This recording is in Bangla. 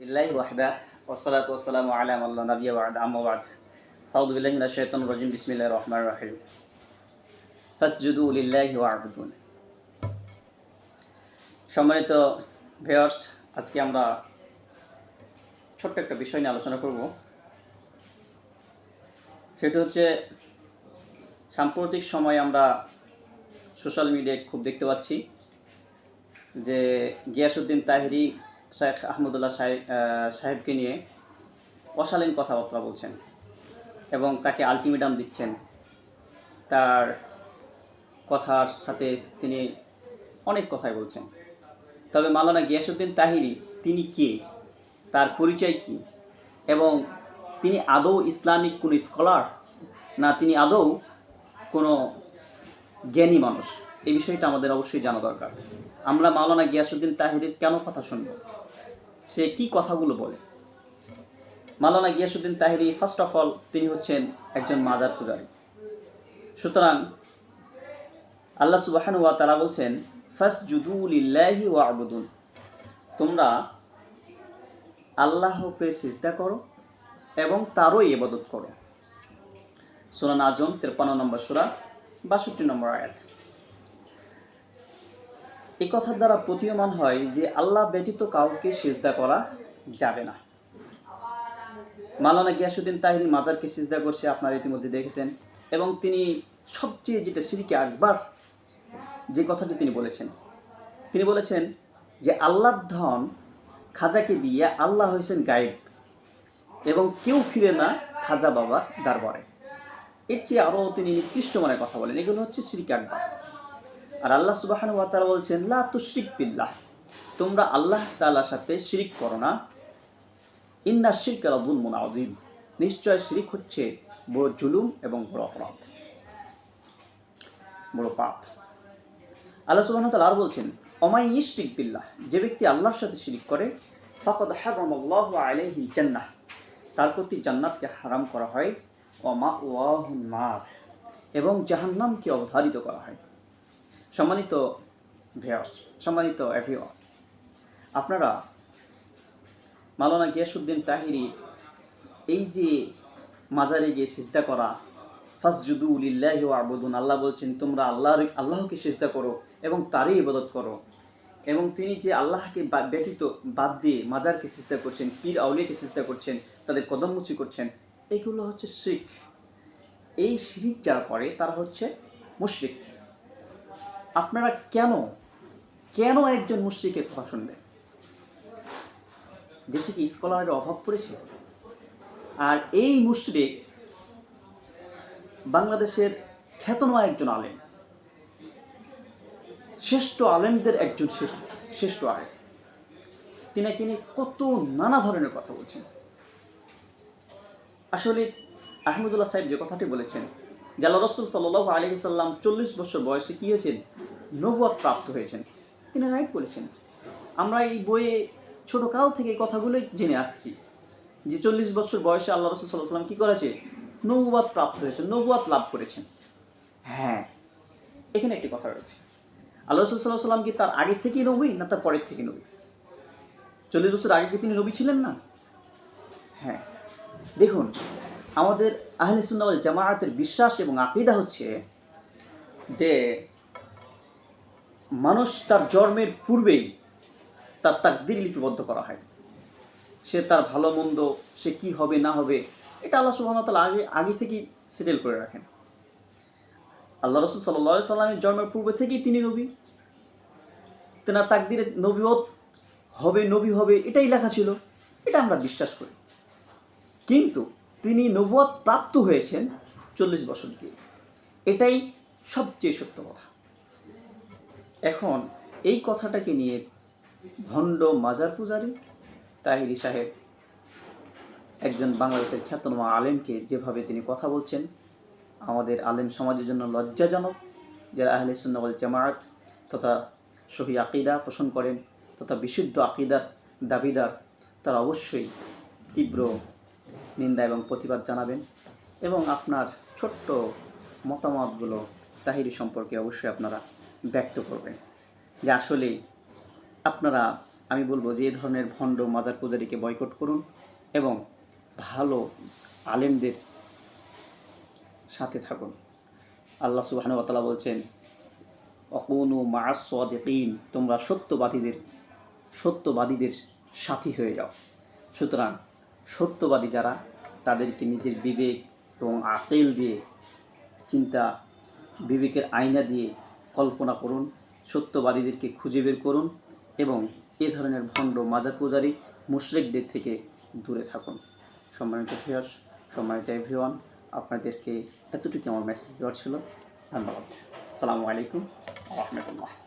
লিল্লাহি ওয়াহদা ওয়াসসালাতু ওয়াসসালামু আলা মান লা নাবিয়্যা বা'দা আম্মা বা'দ। আউযু বিল্লাহি মিনাশ শাইতানির রাজিম। বিসমিল্লাহির রহমানির রহিম। ফাসজুদু লিল্লাহি ওয়া'বুদুন। সম্মানিত ভিউয়ার্স, আজকে আমরা ছোট্ট একটা বিষয় নিয়ে আলোচনা করব। সেটা হচ্ছে সাম্প্রতিক সময়ে আমরা সোশ্যাল মিডিয়ায় খুব দেখতে পাচ্ছি যে গিয়াসউদ্দিন তাহেরি শেখ আহমদুল্লাহ সাহেবকে নিয়ে অশালীন কথাবার্তা বলছেন এবং তাকে আলটিমেটাম দিচ্ছেন। তার কথার সাথে তিনি অনেক কথাই বলছেন। তবে মাওলানা গিয়াসউদ্দিন তাহেরি তিনি কে, তার পরিচয় কী, এবং তিনি আদৌ ইসলামিক কোনো স্কলার না তিনি আদৌ কোনো জ্ঞানী মানুষ, এই বিষয়টা আমাদের অবশ্যই জানা দরকার। আমরা মাওলানা গিয়াসউদ্দিন তাহেরির কেন কথা শুনব, সে কি কথাগুলো বলে। Maulana Giasuddin Taheri first of all তিনি হচ্ছেন একজন মাজার পূজারী। সুতরাং আল্লাহ সুবহানাহু ওয়া তাআলা বলছেন ফাসজুদু লিল্লাহি ওয়া'বুদুন, তোমরা আল্লাহকে সিজদা করো এবং তারই ইবাদত করো। সূরা নাজম 53 নম্বর সূরা 62 নম্বর আয়াত। এই কথার দ্বারা প্রতীয়মান হয় যে আল্লাহ ব্যতীত কাউকে সিজদা করা যাবে না। মাওলানা গিয়াসউদ্দিন তাহেরি মাজারকে সিজদা করছে, আপনারা ইতিমধ্যে দেখেছেন। এবং তিনি সবচেয়ে যেটা শিরকে আকবার যে কথাটি তিনি বলেছেন যে আল্লাহর ধন খাজাকে দিয়ে আল্লাহ হয়েছেন গায়েব এবং কেউ ফিরে না খাজা বাবার দরবারে। এর চেয়ে আরও তিনি নিকৃষ্ট মনে কথা বলেন। এগুলো হচ্ছে শিরকে আকবার। আর আল্লাহ সুবহানাহু ওয়া তাআলা বলছেন লা তুশরিক বিল্লাহ, তোমরা আল্লাহ তাআলার সাথে শিরিক করো না। ইন্নাশ শিরকা লাযুলমুন আযীম, নিশ্চয় শিরিক হচ্ছে বড় জুলুম এবং বড় অপরাধ, বড় পাপ। আল্লাহ সুবহানাহু ওয়া তাআলা আর বলছেন ওমাই ইশরিক বিল্লাহ, যে ব্যক্তি আল্লাহর সাথে শিরিক করে ফাকাদ হারামাল্লাহু আলাইহিল জান্নাহ, তার প্রতি জান্নাতকে হারাম করা হয়। ওয়া মাওয়াহুন নার, এবং জাহান্নামকে অবধারিত করা হয়। সম্মানিত ভিউয়ার্স, সম্মানিত এভরিওয়ান, আপনারা মাওলানা গিয়াসউদ্দিন তাহেরি এই যে মাজারে গিয়ে সিজদা করা, ফাসজুদু লিল্লাহি ওয়া'বুদুন, আল্লাহ বলছেন তোমরা আল্লাহকে সিজদা করো এবং তারই ইবাদত করো, এবং তিনি যে আল্লাহকে ব্যতীত বাদ দিয়ে মাজারকে সিজদা করছেন, পীর আউলিয়াকে সিজদা করছেন, তাদের কদমমুচি করছেন, এগুলো হচ্ছে শিরক। এই শিরক যারা করে তারা হচ্ছে মুশরিক। আপনারা কেন একজন মুশরিকের কথা শুনবেন? দেশে কি স্কলারের অভাব পড়েছে? আর এই মুশরিক বাংলাদেশের খ্যাতনামা একজন আলেম, শ্রেষ্ঠ আলেমদের একজন শ্রেষ্ঠ আলেম, তিনি কত নানা ধরনের কথা বলছেন। আসলে আহমদুল্লাহ সাহেব যে কথাটি বলেছেন যে আল্লাহ রাসূল সাল্লাল্লাহু আলাইহি সাল্লাম 40 বছর বয়সে কি হয়েছেন, নবুয়ত প্রাপ্ত হয়েছেন, তিনি রাইট বলেছেন। আমরা এই বইয়ে ছোটকাল থেকে এই কথাগুলোই জেনে আসছি যে 40 বছর বয়সে আল্লাহ রাসূল সাল্লাল্লাহু আলাইহি সাল্লাম কি করেছে, নবুয়ত প্রাপ্ত হয়েছেন, নবুয়ত লাভ করেছেন। হ্যাঁ, এখানে একটি কথা রয়েছে, আল্লাহ রাসূল সাল্লাল্লাহু আলাইহি সাল্লাম কি তার আগে থেকেই নবী না তার পরের থেকে নবী? 40 বছর আগে কি তিনি নবী ছিলেন না? হ্যাঁ, দেখুন, আমাদের আহলে সুন্নাহ ওয়াল জামাআতের বিশ্বাস এবং আকীদা হচ্ছে যে মানুষ তার জন্মের পূর্বেই তার তাকদীর লিপিবদ্ধ করা হয়। সে তার ভালো মন্দ, সে কি হবে না হবে, এটা আল্লাহ সুবহানাহু ওয়া তাআলা আগে থেকেই সেটেল করে রাখেন। আল্লাহ রাসূল সাল্লাল্লাহু আলাইহি সাল্লামের জন্মের পূর্বে থেকেই তিনি নবী, তেনার তাকদীরে নবী হবে এটাই লেখা ছিল, এটা আমরা বিশ্বাস করি। কিন্তু তিনি নবুয়ত প্রাপ্ত হয়েছেন 40 বছর দিয়ে, এটাই সবচেয়ে সত্য কথা। এখন এই কথাটাকে নিয়ে ভণ্ড মাজার পূজারী তাহেরি সাহেব একজন বাংলাদেশের খ্যাতনামা আলেমকে যেভাবে তিনি কথা বলছেন, আমাদের আলেম সমাজের জন্য লজ্জাজনক। যারা আহলে সুন্নাহ ওয়াল জামাআত তথা সহি আকীদা পোষণ করেন তথা বিশুদ্ধ আকীদার দাবিদার, তারা অবশ্যই তীব্র নিন্দা এবং প্রতিবাদ জানাবেন এবং আপনার ছোট্ট মতামতগুলো তাহেরি সম্পর্কে অবশ্যই আপনারা ব্যক্ত করবেন যে আসলে আপনারা আমি বলবো যে এই ধরনের ভণ্ড মাজার পূজারীকে বয়কট করুন এবং ভালো আলেমদের সাথে থাকুন। আল্লাহ সুবহানাহু ওয়া তাআলা বলছেন, অকুনু মা'আস সাদিকিন, তোমরা সত্যবাদীদের সাথী হয়ে যাও। সুতরাং সত্যবাদী যারা, তাদেরকে নিজের বিবেক এবং আকেল দিয়ে, বিবেকের আয়না দিয়ে কল্পনা করুন, সত্যবাদীদেরকে খুঁজে বের করুন এবং এ ধরনের ভণ্ড মাজার পূজারী মুশরিকদের থেকে দূরে থাকুন। সম্মানিত ভিউয়ার্স, সম্মানিত এভরিওয়ান, আপনাদেরকে এতটুকু আমার মেসেজ দেওয়ার ছিল। ধন্যবাদ। আসসালামু আলাইকুম ওয়া রাহমাতুল্লাহ।